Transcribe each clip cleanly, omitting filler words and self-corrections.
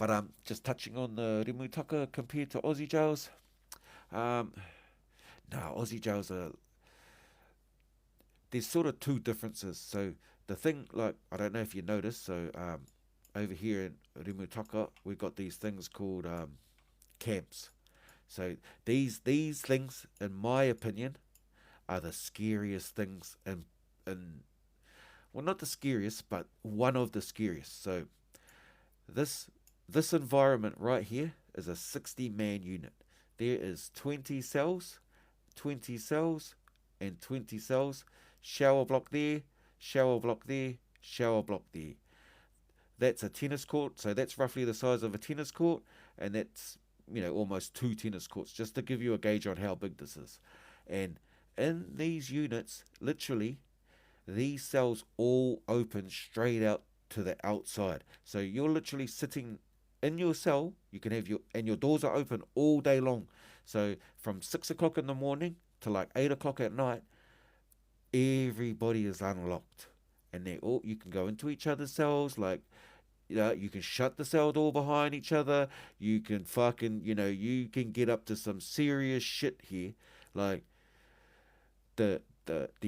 But just touching on the Rimutaka compared to Aussie jails. Um, no, Aussie jails are, there's sort of two differences. So the thing, like, I don't know if you noticed. So over here in Rimutaka, we've got these things called camps. So these things, in my opinion, are the scariest things, and well, not the scariest, but one of the scariest. So this this environment right here is a 60-man unit. There is 20 cells, 20 cells, and 20 cells. Shower block there, shower block there, shower block there. That's a tennis court, so that's roughly the size of a tennis court, and that's almost two tennis courts, just to give you a gauge on how big this is. And in these units, literally, these cells all open straight out to the outside. So you're literally sitting in your cell. You can have your doors are open all day long. So from 6 o'clock in the morning to like 8 o'clock at night, everybody is unlocked, and they all you can go into each other's cells. Like, you can shut the cell door behind each other. You can fucking, you can get up to some serious shit here. Like, the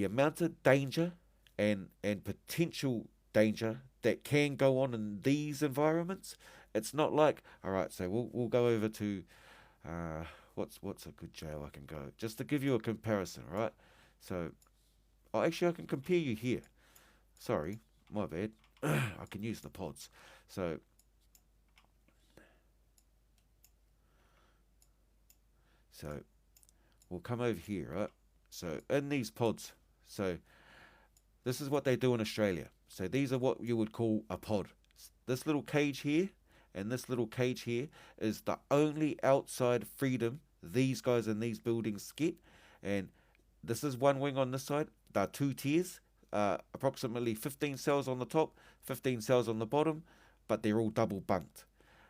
amount of danger and potential danger that can go on in these environments. It's not like, all right, so we'll go over to what's a good jail I can go, just to give you a comparison, right? So, actually I can compare you here. Sorry, my bad. I can use the pods. So so we'll come over here, right? So in these pods, so this is what they do in Australia. So these are what you would call a pod. This little cage here and this little cage here is the only outside freedom these guys in these buildings get. And this is one wing on this side. There are two tiers, approximately 15 cells on the top, 15 cells on the bottom, but they're all double bunked.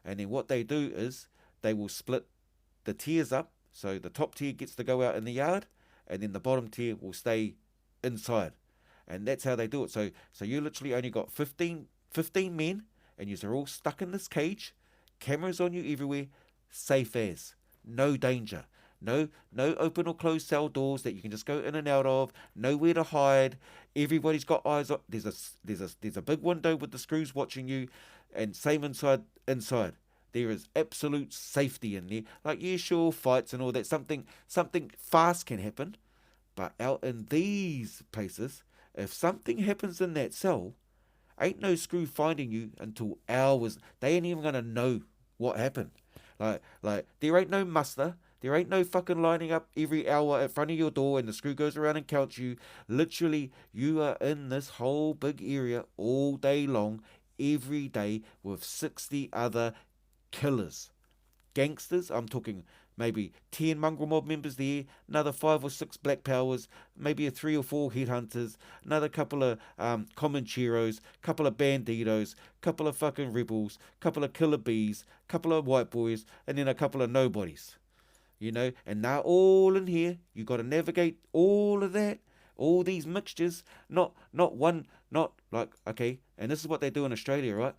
And then what they do is they will split the tiers up. So the top tier gets to go out in the yard, and then the bottom tier will stay inside. And that's how they do it. So you literally only got 15 men, and you're all stuck in this cage, cameras on you everywhere, safe as, no danger. No open or closed cell doors that you can just go in and out of. Nowhere to hide. Everybody's got eyes on. There's a big window with the screws watching you, and same inside. There is absolute safety in there. Like, yeah, sure, fights and all that. Something fast can happen, but out in these places, if something happens in that cell, ain't no screw finding you until hours. They ain't even gonna know what happened. Like there ain't no muster. There ain't no fucking lining up every hour in front of your door and the screw goes around and counts you. Literally, you are in this whole big area all day long, every day, with 60 other killers. Gangsters, I'm talking maybe 10 mongrel mob members there, another 5 or 6 black powers, maybe a 3 or 4 headhunters, another couple of Comancheros, couple of banditos, couple of fucking rebels, couple of killer bees, couple of white boys, and then a couple of nobodies. And they're all in here. You got to navigate all of that, all these mixtures. Not one, not like, okay. And this is what they do in Australia, right?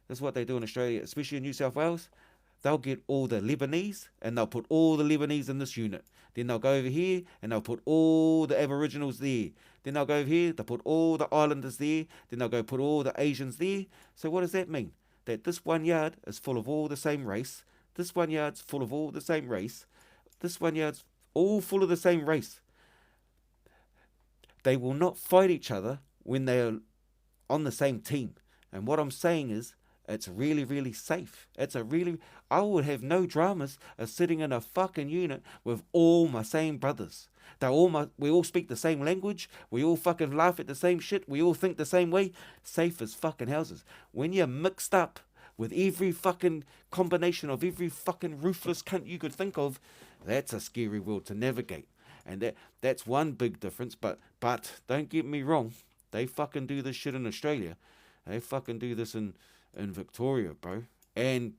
This is what they do in Australia, especially in New South Wales. They'll get all the Lebanese and they'll put all the Lebanese in this unit. Then they'll go over here and they'll put all the Aboriginals there. Then they'll go over here, they'll put all the Islanders there. Then they'll go put all the Asians there. So what does that mean? That this one yard is full of all the same race. This one yard's full of all the same race. This one yard's all full of the same race. They will not fight each other when they are on the same team. And what I'm saying is, it's really, really safe. I would have no dramas of sitting in a fucking unit with all my same brothers. We all speak the same language. We all fucking laugh at the same shit. We all think the same way. Safe as fucking houses. When you're mixed up with every fucking combination of every fucking ruthless cunt you could think of, that's a scary world to navigate. And that's one big difference. But don't get me wrong, they fucking do this shit in Australia. They fucking do this in Victoria, bro, and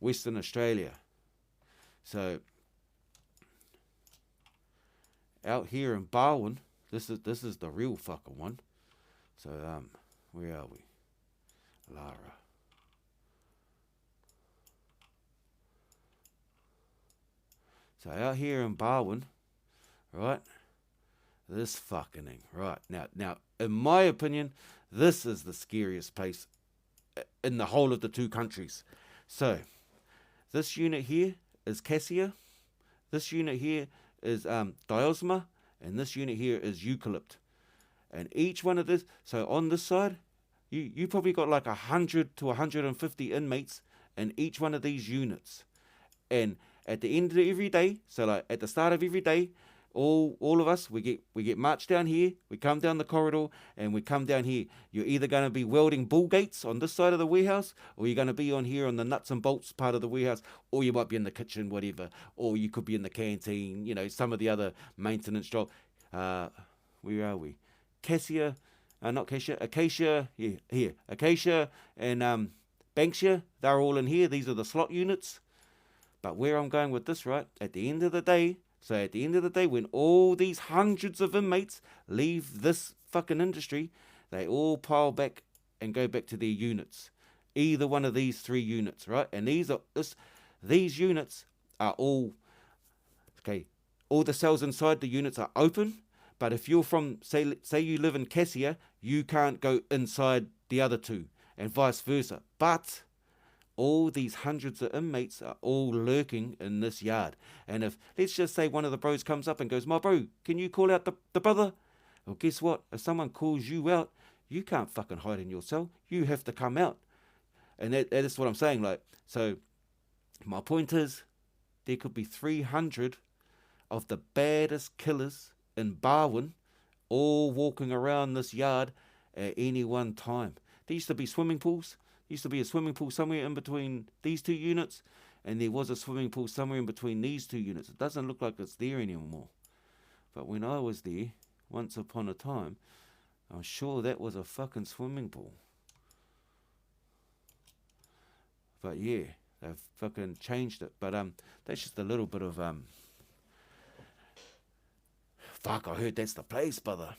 Western Australia. So out here in Barwon, this is the real fucking one. So where are we? Lara. So out here in Barwon, right, this fucking thing, right, now, in my opinion, this is the scariest place in the whole of the two countries. So, this unit here is cassia, this unit here is diosma, and this unit here is eucalypt. And each one of this, so on this side, you probably got like 100 to 150 inmates in each one of these units. And at the end of every day, so like at the start of every day, all of us, we get marched down here, we come down the corridor, and we come down here. You're either going to be welding bull gates on this side of the warehouse, or you're going to be on here on the nuts and bolts part of the warehouse, or you might be in the kitchen, whatever, or you could be in the canteen, some of the other maintenance job. Where are we? Cassia, not Cassia, Acacia, yeah, here. Acacia and Banksia, they're all in here. These are the slot units. But where I'm going with this, right, at the end of the day, when all these hundreds of inmates leave this fucking industry, they all pile back and go back to their units. Either one of these three units, right? And these units are all, okay, all the cells inside the units are open, but if you're from, say you live in Cassia, you can't go inside the other two, and vice versa. But all these hundreds of inmates are all lurking in this yard. And if, let's just say one of the bros comes up and goes, my bro, can you call out the brother? Well, guess what? If someone calls you out, you can't fucking hide in your cell. You have to come out. And that is what I'm saying. Like, so my point is, there could be 300 of the baddest killers in Barwon all walking around this yard at any one time. There used to be swimming pools. There used to be a swimming pool somewhere in between these two units, and there was a swimming pool somewhere in between these two units. It doesn't look like it's there anymore. But when I was there, once upon a time, I'm sure that was a fucking swimming pool. But yeah, they've fucking changed it. But that's just a little bit of fuck, I heard that's the place, brother.